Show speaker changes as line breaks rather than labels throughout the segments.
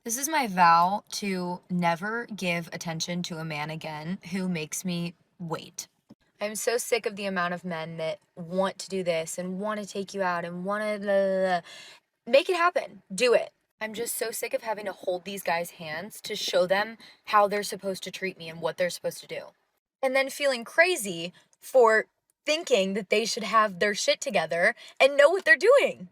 This is my vow to never give attention to a man again who makes me wait. I'm so sick of the amount of men that want to do this and want to take you out and want to make it happen. Do it. I'm just so sick of having to hold these guys' hands to show them how they're supposed to treat me and what they're supposed to do. And then feeling crazy for thinking that they should have their shit together and know what they're doing.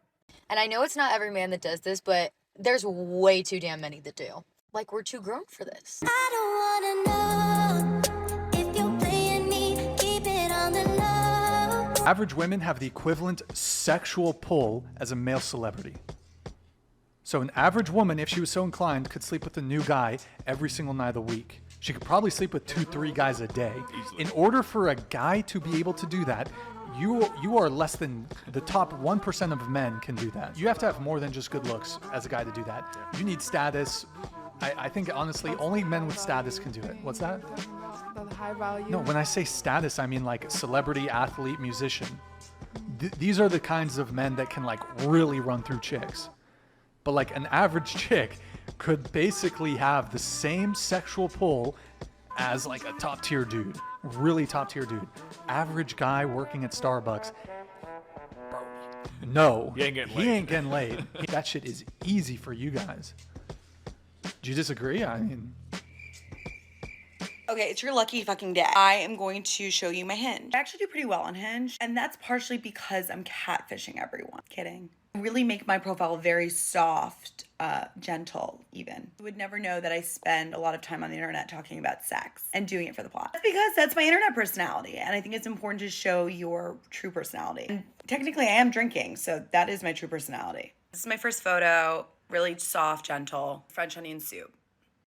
And I know it's not every man that does this, but there's way too damn many that do. Like, we're too grown for this.
I don't wanna know if you're playing me, keep it on the low.
Average women have the equivalent sexual pull as a male celebrity. So an average woman, if she was so inclined, could sleep with a new guy every single night of the week. She could probably sleep with 2-3 guys a day. In order for a guy to be able to do that, you are less than the top 1% of men can do that. You have to have more than just good looks as a guy to do that. You need status. I think honestly, only men with status can do it. What's that?
The high value.
No, when I say status, I mean like celebrity, athlete, musician. These are the kinds of men that can like really run through chicks. But like an average chick could basically have the same sexual pull as like a top tier dude, really top tier dude. Average guy working at Starbucks. No,
He ain't getting laid.
That shit is easy for you guys. Do you disagree? I mean,
Okay, it's your lucky fucking day. I am going to show you my Hinge. I actually do pretty well on Hinge, and that's partially because I'm catfishing everyone. Kidding. I really make my profile very soft, gentle even. You would never know that I spend a lot of time on the internet talking about sex and doing it for the plot. That's because that's my internet personality, and I think it's important to show your true personality. And technically, I am drinking, so that is my true personality. This is my first photo, really soft, gentle, French onion soup.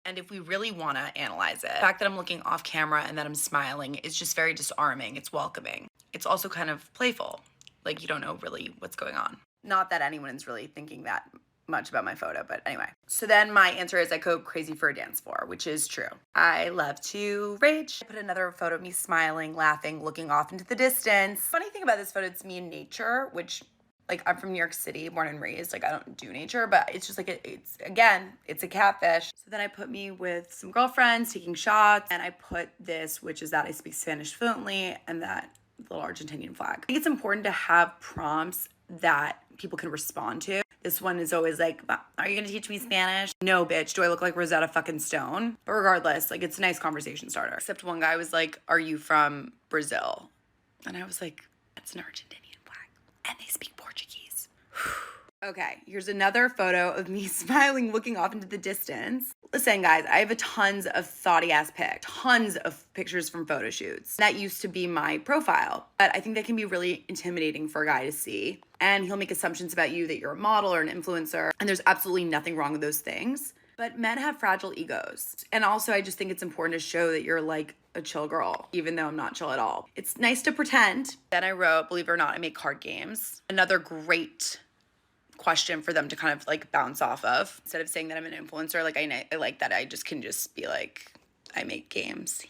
And if we really want to analyze it, the fact that I'm looking off camera and that I'm smiling is just very disarming. It's welcoming. It's also kind of playful. Like you don't know really what's going on. Not that anyone's really thinking that much about my photo, but anyway. So then my answer is I go crazy for a dance floor, which is true. I love to rage. I put another photo of me smiling, laughing, looking off into the distance. Funny thing about this photo, it's me in nature, which like I'm from New York City, born and raised. Like I don't do nature, but it's just like, it's a catfish. So then I put me with some girlfriends taking shots, and I put this, which is that I speak Spanish fluently, and that little Argentinian flag. I think it's important to have prompts that people can respond to. This one is always like, are you gonna teach me Spanish? No, bitch, do I look like Rosetta fucking Stone? But regardless, like it's a nice conversation starter. Except one guy was like, are you from Brazil? And I was like, that's an Argentinian flag. And they speak Portuguese. Okay, here's another photo of me smiling, looking off into the distance. Listen, guys, I have tons of thoughty-ass pics, tons of pictures from photo shoots. That used to be my profile, but I think that can be really intimidating for a guy to see. And he'll make assumptions about you that you're a model or an influencer, and there's absolutely nothing wrong with those things. But men have fragile egos. And also, I just think it's important to show that you're like a chill girl, even though I'm not chill at all. It's nice to pretend. Then I wrote, believe it or not, I make card games. Another great question for them to kind of like bounce off of. Instead of saying that I'm an influencer, like I like that I just can just be like, I make games.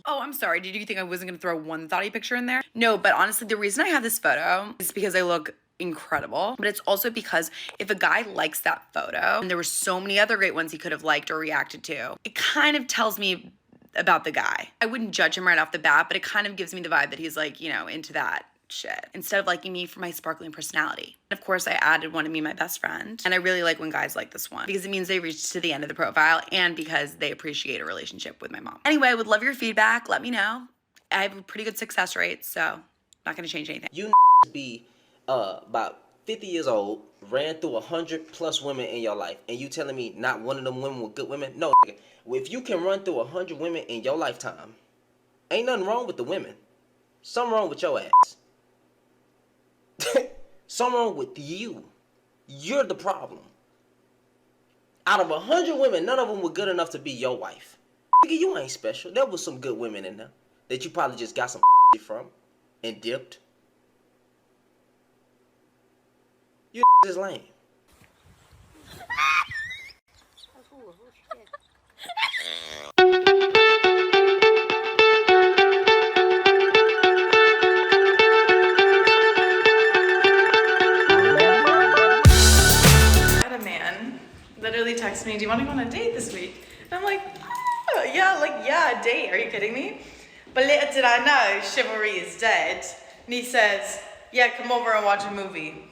Oh, I'm sorry. Did you think I wasn't gonna throw one thoughty picture in there? No, but honestly, the reason I have this photo is because I look incredible, but it's also because if a guy likes that photo, and there were so many other great ones he could have liked or reacted to, it kind of tells me about the guy. I wouldn't judge him right off the bat, but it kind of gives me the vibe that he's like, you know, into that shit instead of liking me for my sparkling personality. Of course, I added one of me, my best friend, and I really like when guys like this one because it means they reached to the end of the profile and because they appreciate a relationship with my mom. Anyway, I would love your feedback. Let me know. I have a pretty good success rate, so not gonna change anything.
You be about 50 years old, ran through 100+ women in your life, and you telling me not one of them women were good women? No, nigga. If you can run through 100 women in your lifetime, ain't nothing wrong with the women. Something wrong with your ass. Something wrong with you. You're the problem. Out of 100 women, none of them were good enough to be your wife. Nigga, you ain't special. There was some good women in there that you probably just got some from and dipped. You is lame.
Literally texted me do you want to go on a date this week? And I'm like, oh, yeah, a date. Are you kidding me? But little did I know, chivalry is dead. And he says, yeah, come over and watch a movie.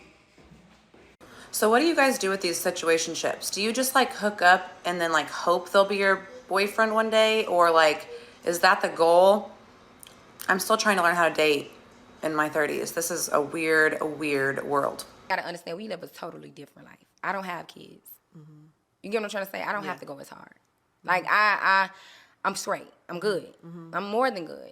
So what do you guys do with these situationships? Do you just like hook up and then like hope they'll be your boyfriend one day? Or like, is that the goal? I'm still trying to learn how to date in my 30s. This is a weird world.
You gotta understand, we live a totally different life. I don't have kids. You get what I'm trying to say? I don't have to go as hard. Like I'm straight. I'm good. I'm more than good.